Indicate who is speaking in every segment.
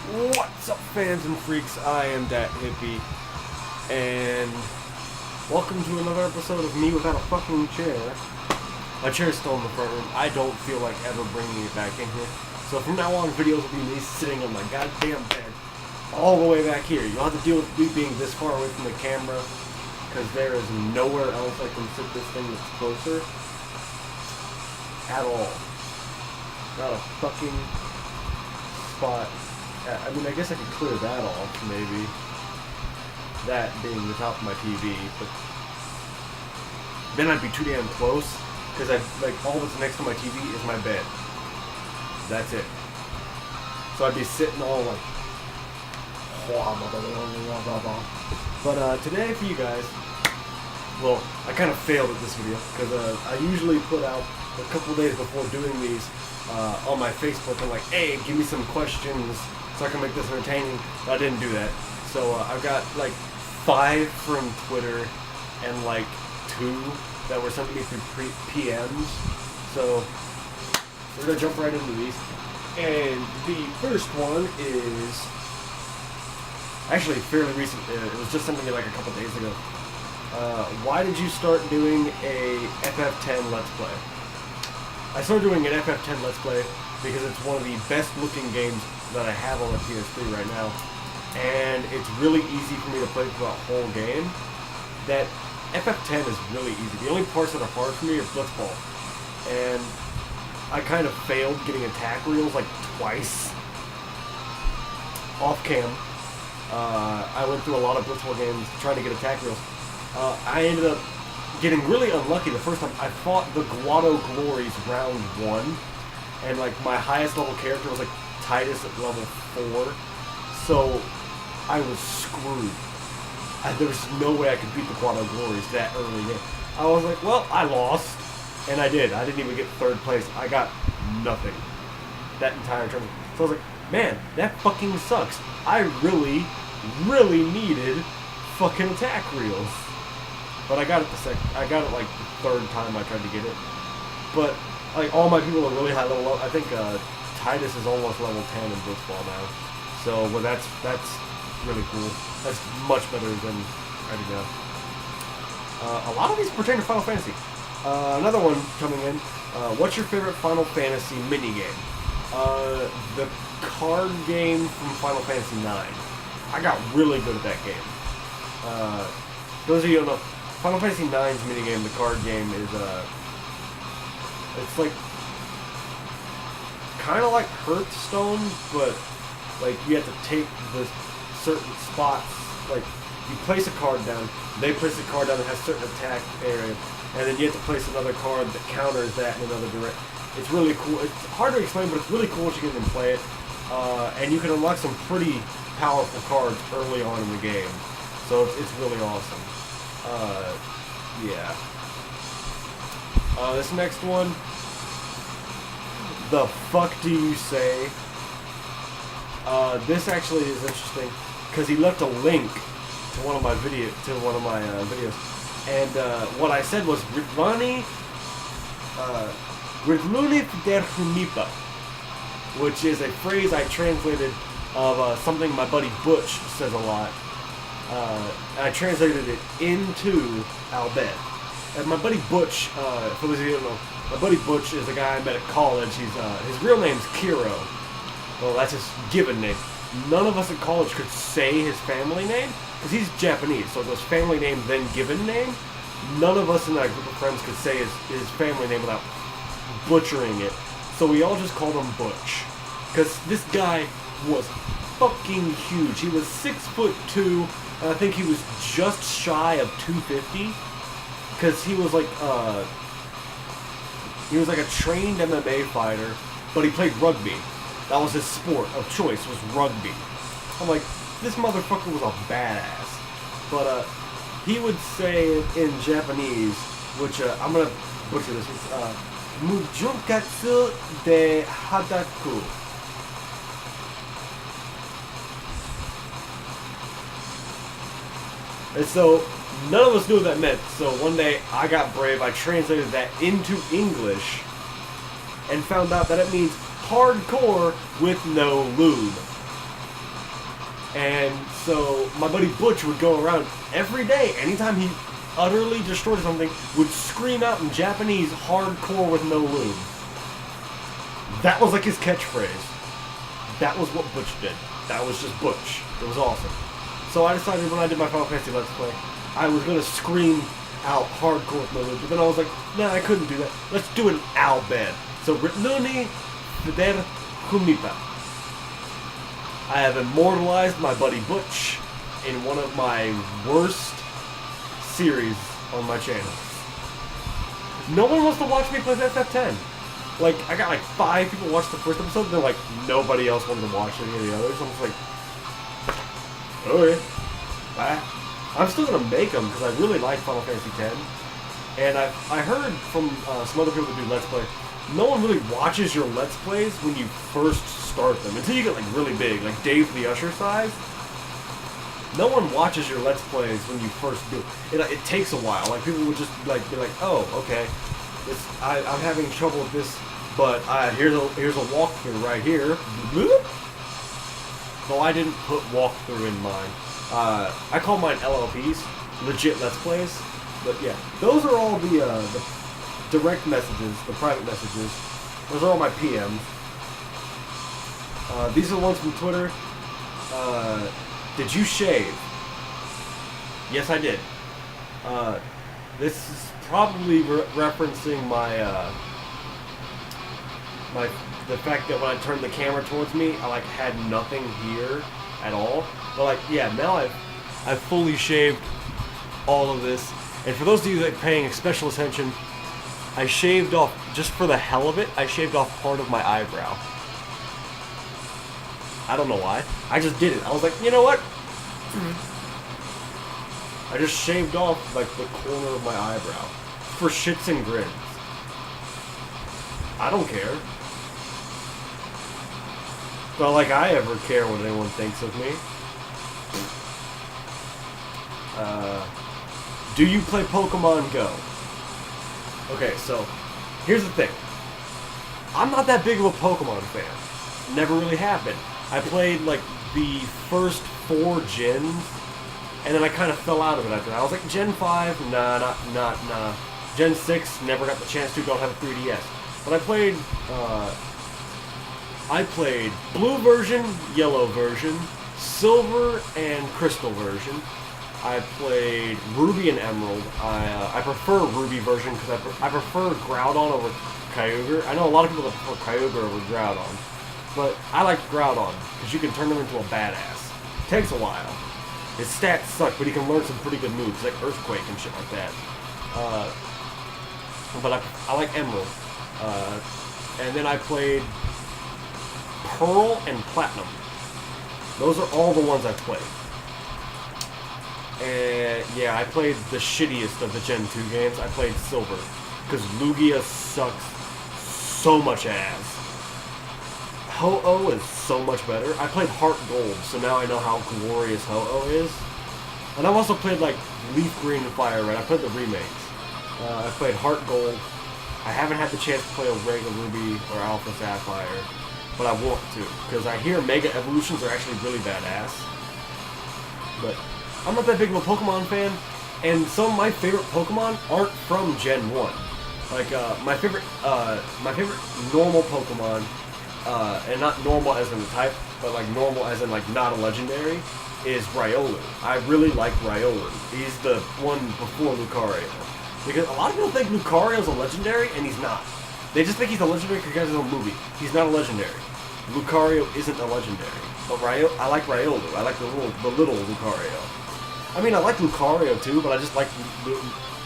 Speaker 1: What's up, fans and freaks? I am Dat Hippie, and welcome to another episode of me without a fucking chair. My chair's still in the front room. I don't feel like ever bringing it back in here. So from now on, videos will be me sitting on my goddamn bed all the way back here. You'll have to deal with me being this far away from the camera, because there is nowhere else I can sit this thing that's closer at all. Not a fucking spot. I mean, I guess I could clear that off, maybe. That being the top of my TV, but then I'd be too damn close, because all that's next to my TV is my bed. That's it. So I'd be sitting all like... But today for you guys, well, I kind of failed at this video, because I usually put out a couple days before doing these on my Facebook. I'm like, hey, give me some questions so I can make this entertaining, but I didn't do that. So I've got like 5 from Twitter and like 2 that were sent to me through PMs. So we're gonna jump right into these. And the first one is actually fairly recent. It was just sent to me like a couple days ago. Why did you start doing a FF10 Let's Play? I started doing an FF10 Let's Play because it's one of the best looking games that I have on the PS3 right now, and it's really easy for me to play through a whole game. That FF10 is really easy. The only parts that are hard for me are Blitzball, and I kind of failed getting attack reels like twice off cam. I went through a lot of Blitzball games trying to get attack reels. I ended up getting really unlucky the first time. I fought the Guado Glories round 1, and like my highest level character was like Titus at level 4, so I was screwed. There was no way I could beat the Guado Glories that early in. I was like, well, I lost, and I did. I didn't even get 3rd place. I got nothing that entire tournament. So I was like, man, that fucking sucks. I really, really needed fucking attack reels. But I got it I got it like the 3rd time I tried to get it. But like all my people are really high level up. I think Titus is almost level 10 in Blitzball now. So well, that's really cool. That's much better than I do now. A lot of these pertain to Final Fantasy. Another one coming in. What's your favorite Final Fantasy minigame? The card game from Final Fantasy IX. I got really good at that game. Those of you who don't know, Final Fantasy IX's minigame, the card game, is it's like kind of like Hearthstone, but like you have to take the certain spots. Like you place a card down, they place a card down that has certain attack area, and then you have to place another card that counters that in another direction. It's really cool. It's hard to explain, but it's really cool once you get in and play it. And you can unlock some pretty powerful cards early on in the game, so it's really awesome. Yeah. This next one. The fuck do you say? This actually is interesting because he left a link to one of my videos, and what I said was Ridlani der Hunipa, which is a phrase I translated of something my buddy Butch says a lot. I translated it into Albert. And my buddy Butch, for those of you who don't know, my buddy Butch is a guy I met at college. His real name's Kiro. Well, that's his given name. None of us at college could say his family name, because he's Japanese, so it goes family name, then given name. None of us in that group of friends could say his family name without butchering it. So we all just called him Butch. Because this guy was fucking huge. He was 6'2", and I think he was just shy of 250. Because he was like a trained MMA fighter, but he played rugby. That was his sport of choice, was rugby. I'm like, this motherfucker was a badass. But he would say in Japanese, which I'm gonna butcher this. It's Mujunkatsu de Hadaku. And so none of us knew what that meant. So one day I got brave. I translated that into English and found out that it means hardcore with no lube. And so my buddy Butch would go around every day, anytime he utterly destroyed something, would scream out in Japanese, hardcore with no lube. That was like his catchphrase. That was what Butch did. That was just Butch. It was awesome. So I decided when I did my Final Fantasy Let's Play, I was going to scream out hardcore with no lube, but then I was like, nah, I couldn't do that. Let's do an owl band. So Ritluni Fider Humita. I have immortalized my buddy Butch in one of my worst series on my channel. No one wants to watch me play FF10. Like, I got like 5 people watch the first episode, and then like nobody else wanted to watch any of the others. I'm just like, okay, bye. I'm still gonna make them because I really like Final Fantasy X, and I heard from some other people that do Let's Play. No one really watches your Let's Plays when you first start them until you get like really big, like Dave the Usher size. No one watches your Let's Plays when you first do it. It takes a while. Like people would just like be like, oh, okay, I'm having trouble with this, but here's a walkthrough right here. So I didn't put walkthrough in mine. I call mine LLPs, legit Let's Plays. But yeah, those are all the direct messages, the private messages. Those are all my PMs. These are the ones from Twitter. Did you shave? Yes, I did. This is probably referencing the fact that when I turned the camera towards me, I like had nothing here at all. But like, yeah, now I've fully shaved all of this. And for those of you that are paying special attention, I shaved off, just for the hell of it, I shaved off part of my eyebrow. I don't know why. I just did it. I was like, you know what? I just shaved off, like, the corner of my eyebrow. For shits and grins. I don't care. Not like I ever care what anyone thinks of me. Do you play Pokemon Go? Okay, so, here's the thing. I'm not that big of a Pokemon fan. Never really have been. I played, like, the first 4 gens, and then I kind of fell out of it after that. I was like, Gen 5? Nah. Gen 6? Never got the chance to, don't have a 3DS. But I played blue version, yellow version, silver and crystal version. I played Ruby and Emerald. I prefer Ruby version because I prefer Groudon over Kyogre. I know a lot of people that prefer Kyogre over Groudon, but I like Groudon because you can turn him into a badass. Takes a while. His stats suck, but he can learn some pretty good moves like Earthquake and shit like that. But I like Emerald. And then I played Pearl and Platinum. Those are all the ones I played. And yeah, I played the shittiest of the Gen 2 games. I played Silver, because Lugia sucks so much ass. Ho-Oh is so much better. I played Heart Gold, so now I know how glorious Ho-Oh is. And I've also played like Leaf Green and Fire Red. I played the remakes. I played Heart Gold. I haven't had the chance to play Omega Ruby or Alpha Sapphire, but I want to, because I hear Mega Evolutions are actually really badass. But I'm not that big of a Pokemon fan, and some of my favorite Pokemon aren't from Gen 1. Like, my favorite normal Pokemon, and not normal as in the type, but like normal as in like not a legendary, is Riolu. I really like Riolu. He's the one before Lucario. Because a lot of people think Lucario's a legendary, and he's not. They just think he's a legendary because he has his own movie. He's not a legendary. Lucario isn't a legendary. But I like Riolu. I like the little Lucario. I mean, I like Lucario too, but I just like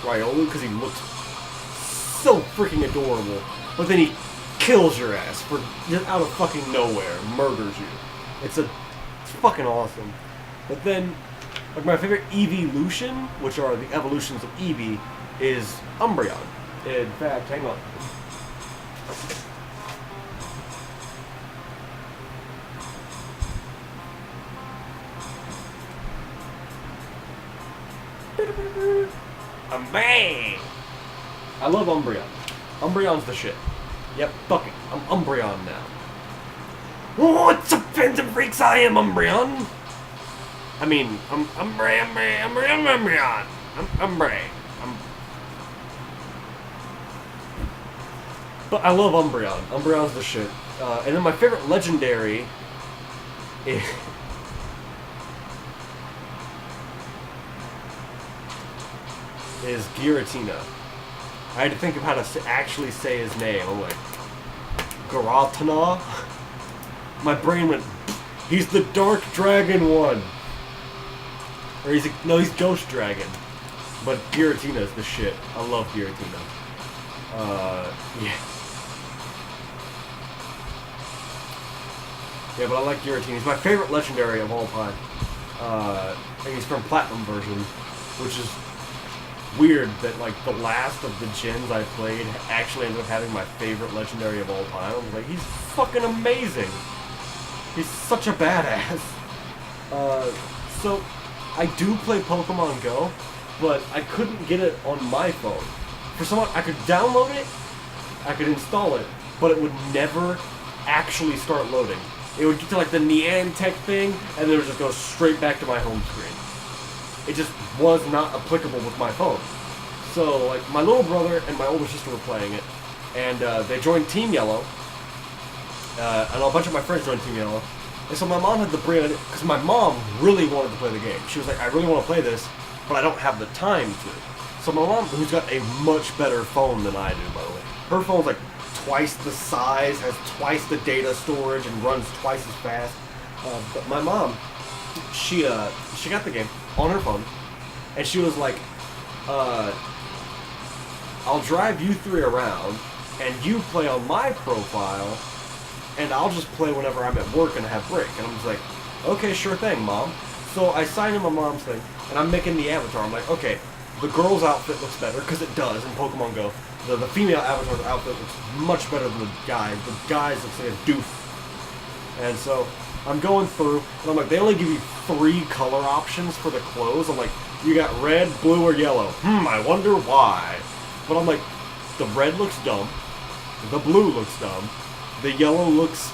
Speaker 1: Riolu because he looks so freaking adorable. But then he kills your ass for just out of fucking nowhere, murders you. It's fucking awesome. But then, like my favorite evolution, which are the evolutions of Eevee, is Umbreon. In fact, hang on. Bang! I love Umbreon. Umbreon's the shit. Yep, fuck it. I'm Umbreon now. What's up, fans and freaks? I am Umbreon. I mean, Umbreon. But I love Umbreon. Umbreon's the shit. And then my favorite legendary is Giratina. I had to think of how to actually say his name. I'm like, Giratina? My brain went, he's the Dark Dragon one. Or he's Ghost Dragon. But Giratina's the shit. I love Giratina. Yeah. Yeah, but I like Giratina. He's my favorite legendary of all time. And he's from Platinum version, which is weird that, like, the last of the gens I played actually ended up having my favorite legendary of all time. I was like, he's fucking amazing. He's such a badass. So, I do play Pokemon Go, but I couldn't get it on my phone. For someone, I could download it, I could install it, but it would never actually start loading. It would get to, like, the Niantic thing, and then it would just go straight back to my home screen. It just was not applicable with my phone. So, like, my little brother and my older sister were playing it, and they joined Team Yellow, and a bunch of my friends joined Team Yellow. And so my mom had the brain, because my mom really wanted to play the game. She was like, I really want to play this, but I don't have the time to. So my mom, who's got a much better phone than I do, by the way. Her phone's like twice the size, has twice the data storage, and runs twice as fast. But my mom, she got the game on her phone, and she was like, I'll drive you three around, and you play on my profile, and I'll just play whenever I'm at work and have break. And I'm just like, okay, sure thing, Mom. So I sign in my mom's thing, and I'm making the avatar. I'm like, okay, the girl's outfit looks better, because it does in Pokemon Go. The female avatar's outfit looks much better than the guy's. The guy's looks like a doof. And so I'm going through, and I'm like, they only give you 3 color options for the clothes. I'm like, you got red, blue, or yellow. I wonder why. But I'm like, the red looks dumb, the blue looks dumb, the yellow looks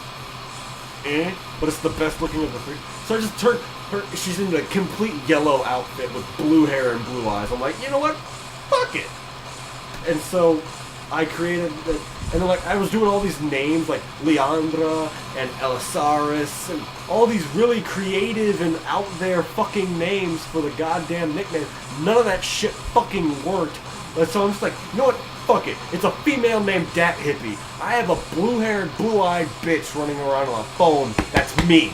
Speaker 1: but it's the best looking of the 3. So I just turned her, she's in a complete yellow outfit with blue hair and blue eyes. I'm like, you know what? Fuck it. And so I created the, and then like I was doing all these names like Leandra and Elisaris and all these really creative and out there fucking names for the goddamn nickname. None of that shit fucking worked. And so I'm just like, you know what? Fuck it. It's a female named Dat Hippie. I have a blue-haired, blue-eyed bitch running around on a phone. That's me.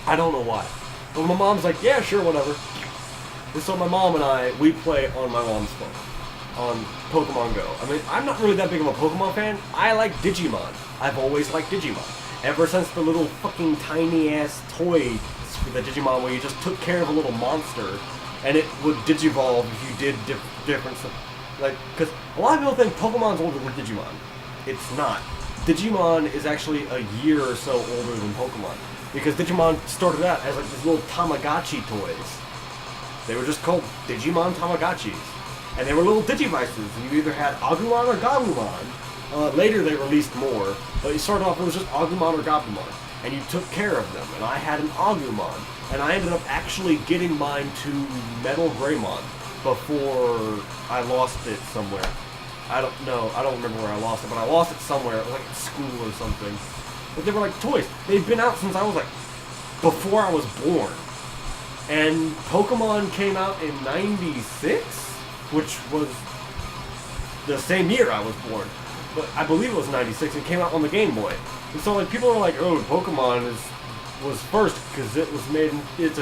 Speaker 1: I don't know why. But my mom's like, yeah, sure, whatever. And so my mom and I, we play on my mom's phone. On Pokemon Go. I mean, I'm not really that big of a Pokemon fan. I like Digimon. I've always liked Digimon. Ever since the little fucking tiny-ass toy for the Digimon where you just took care of a little monster and it would digivolve if you did different stuff. Like, because a lot of people think Pokemon's older than Digimon. It's not. Digimon is actually a year or so older than Pokemon. Because Digimon started out as like these little Tamagotchi toys. They were just called Digimon Tamagotchis. And they were little Digivices, and you either had Agumon or Gabumon. Later they released more, but you started off, it was just Agumon or Gabumon. And you took care of them, and I had an Agumon. And I ended up actually getting mine to Metal Greymon before I lost it somewhere. I don't know, I don't remember where I lost it, but I lost it somewhere. It was like at school or something. But they were like toys. They'd been out since I was like, before I was born. And Pokemon came out in '96, which was the same year I was born. But I believe it was '96. It came out on the Game Boy. And so like people are like, oh, Pokemon was first because it was made. It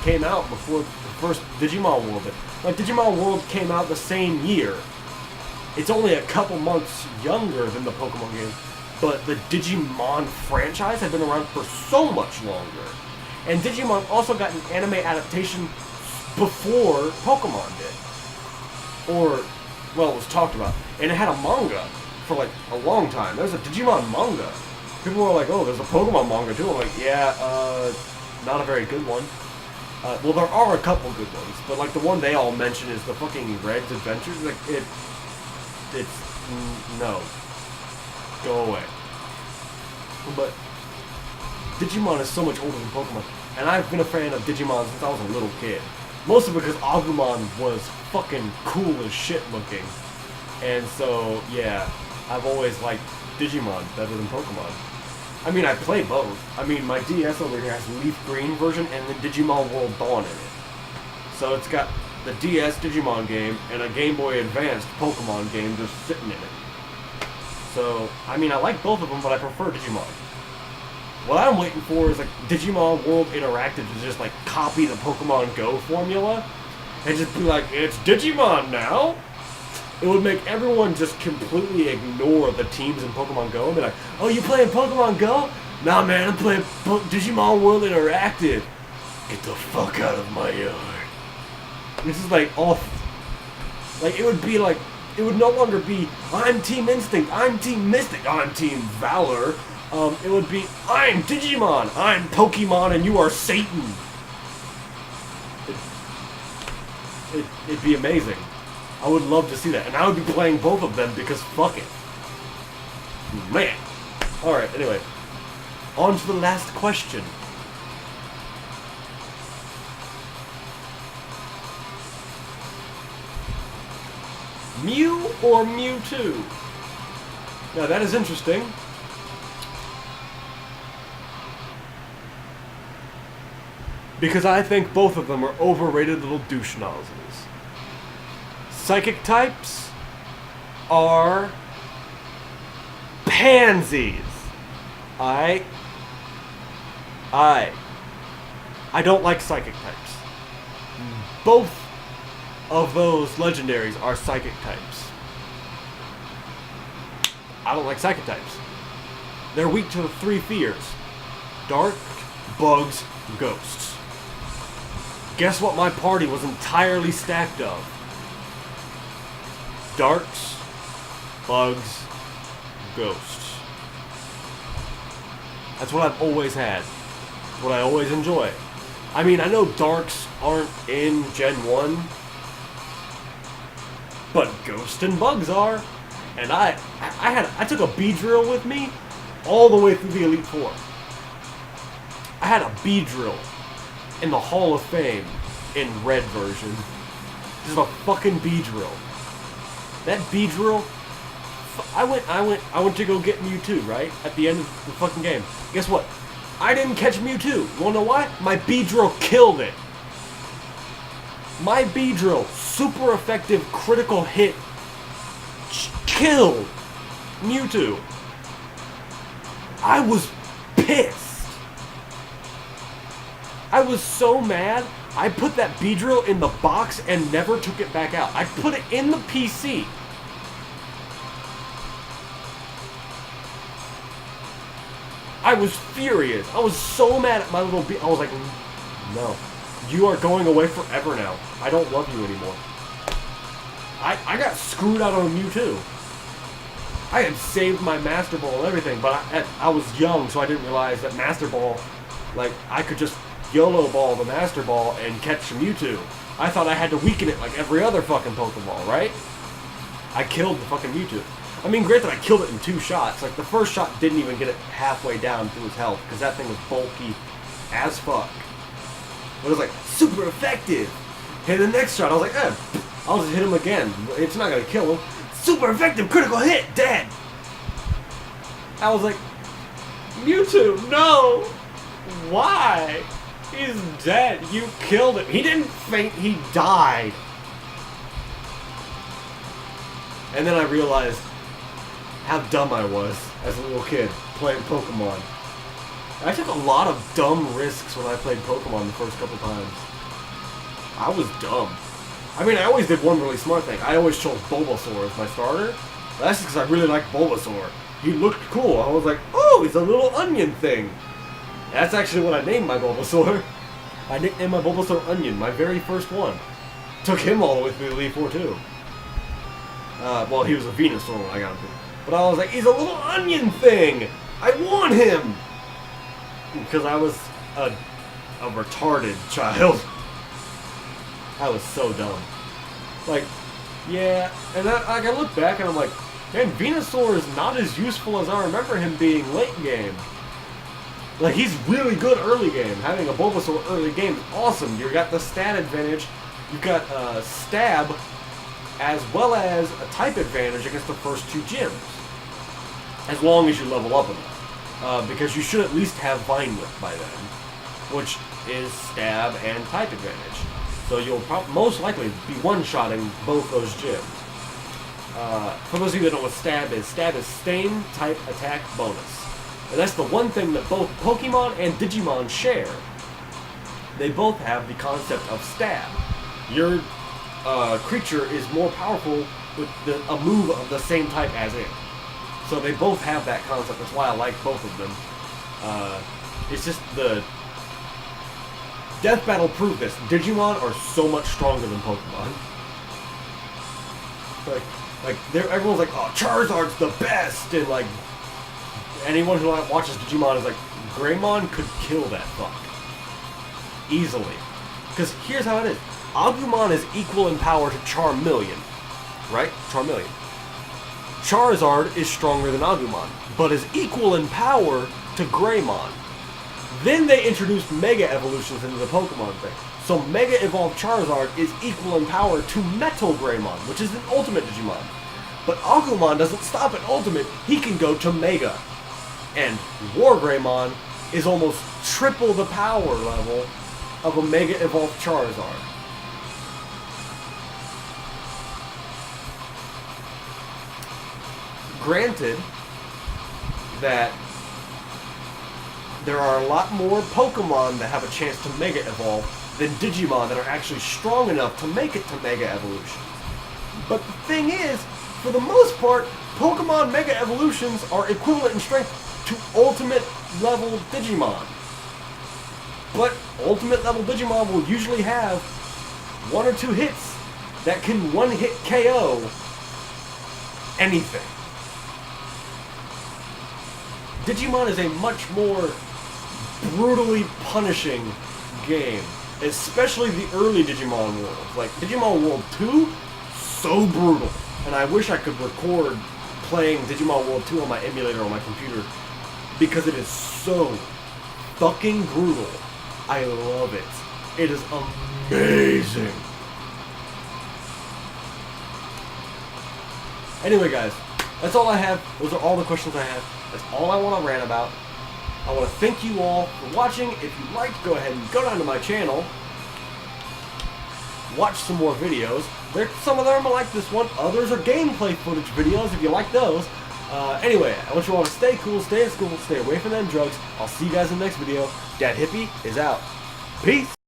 Speaker 1: came out before the first Digimon World. Like Digimon World came out the same year. It's only a couple months younger than the Pokemon game. But the Digimon franchise had been around for so much longer. And Digimon also got an anime adaptation before Pokemon did. Or, well, it was talked about. And it had a manga for like a long time. There's a Digimon manga. People were like, oh, there's a Pokemon manga too. I'm like, yeah, not a very good one. Well, there are a couple good ones. But like the one they all mention is the fucking Red's Adventures. Like, no. Go away. But Digimon is so much older than Pokemon. And I've been a fan of Digimon since I was a little kid. Mostly because Agumon was fucking cool as shit looking. And so, yeah, I've always liked Digimon better than Pokemon. I mean, I play both. I mean, my DS over here has Leaf Green version and the Digimon World Dawn in it. So it's got the DS Digimon game and a Game Boy Advanced Pokemon game just sitting in it. So, I mean, I like both of them, but I prefer Digimon. What I'm waiting for is like Digimon World Interactive to just like copy the Pokemon Go formula and just be like, it's Digimon now? It would make everyone just completely ignore the teams in Pokemon Go and be like, oh, you playing Pokemon Go? Nah, man, I'm playing Digimon World Interactive. Get the fuck out of my yard. This is like off. Like, it would be like, it would no longer be, I'm Team Instinct, I'm Team Mystic, I'm Team Valor. It would be, I'm Digimon, I'm Pokemon, and you are Satan. It'd be amazing. I would love to see that. And I would be playing both of them because fuck it. Man. Alright, anyway. On to the last question. Mew or Mewtwo? Now that is interesting. Because I think both of them are overrated little douche nozzles. Psychic types are pansies. I don't like psychic types. Both of those legendaries are psychic types. I don't like psychic types. They're weak to the 3 fears. Dark, bugs, ghosts. Guess what my party was entirely stacked of? Darks, bugs, ghosts. That's what I've always had. That's what I always enjoy. I mean, I know darks aren't in Gen 1, but ghosts and bugs are. And I took a Beedrill with me all the way through the Elite Four. I had a Beedrill in the Hall of Fame in red version. Just a fucking Beedrill. That Beedrill, I went to go get Mewtwo, right? At the end of the fucking game. Guess what? I didn't catch Mewtwo. You wanna know why? My Beedrill killed it. My Beedrill, super effective critical hit, killed Mewtwo. I was pissed. I was so mad, I put that Beedrill in the box and never took it back out. I put it in the PC. I was furious. I was so mad at my little I was like, no. You are going away forever now. I don't love you anymore. I got screwed out on Mewtwo. I had saved my Master Ball and everything, but I was young, so I didn't realize that Master Ball, like, I could just YOLO Ball the Master Ball and catch Mewtwo. I thought I had to weaken it like every other fucking Pokeball, right? I killed the fucking Mewtwo. I mean, granted, I killed it in 2 shots. Like, the first shot didn't even get it halfway down through his health, because that thing was bulky as fuck. But it was, like, super effective. And the next shot, I was like, I'll just hit him again. It's not gonna kill him. Super effective critical hit, dead! I was like, Mewtwo, no! Why? He's dead. You killed him. He didn't faint, he died. And then I realized how dumb I was as a little kid playing Pokemon. I took a lot of dumb risks when I played Pokemon the first couple times. I was dumb. I mean, I always did one really smart thing. I always chose Bulbasaur as my starter. That's just because I really liked Bulbasaur. He looked cool. I was like, oh, he's a little onion thing. That's actually what I named my Bulbasaur. I nicknamed my Bulbasaur Onion, my very first one. Took him all the way through the Elite Four, too. Well, he was a Venusaur when I got him. But I was like, he's a little onion thing! I want him! Because I was a retarded child. I was so dumb. Like, yeah, and I look back and I'm like, Man, Venusaur is not as useful as I remember him being late game. Like, he's really good early game. Having a Bulbasaur early game is awesome. You've got the stat advantage. You've got stab, as well as a type advantage against the first two gyms. As long as you level up enough. Because you should at least have Vine Whip by then, which is stab and type advantage. So you'll most likely be one-shotting both those gyms. For those of you that don't know what stab is stain, type, attack, bonus. And that's the one thing that both Pokemon and Digimon share. They both have the concept of stab. Your creature is more powerful with a move of the same type as it. So they both have that concept. That's why I like both of them. It's just the Death Battle proved this. Digimon are so much stronger than Pokemon. Like everyone's like, oh, Charizard's the best, and like anyone who watches Digimon is like, Greymon could kill that fuck easily. Because here's how it is: Agumon is equal in power to Charmeleon, right? Charmeleon. Charizard is stronger than Agumon, but is equal in power to Greymon. Then they introduced Mega Evolutions into the Pokemon thing. So Mega Evolved Charizard is equal in power to Metal Greymon, which is an Ultimate Digimon. But Agumon doesn't stop at Ultimate, he can go to Mega. And War Greymon is almost triple the power level of a Mega Evolved Charizard. Granted that there are a lot more Pokemon that have a chance to Mega Evolve than Digimon that are actually strong enough to make it to Mega Evolution. But the thing is, for the most part, Pokemon Mega Evolutions are equivalent in strength to Ultimate level Digimon. But Ultimate level Digimon will usually have one or two hits that can one-hit KO anything. Digimon is a much more brutally punishing game, especially the early Digimon worlds. Like Digimon World 2, so brutal. And I wish I could record playing Digimon World 2 on my emulator on my computer, because it is so fucking brutal. I love it. It is amazing. Anyway, guys, that's all I have. Those are all the questions I have. That's all I want to rant about. I want to thank you all for watching. If you liked, go ahead and go down to my channel. Watch some more videos. Some of them are like this one. Others are gameplay footage videos if you like those. Anyway, I want you all to stay cool, stay in school, stay away from them drugs. I'll see you guys in the next video. Dad Hippie is out. Peace!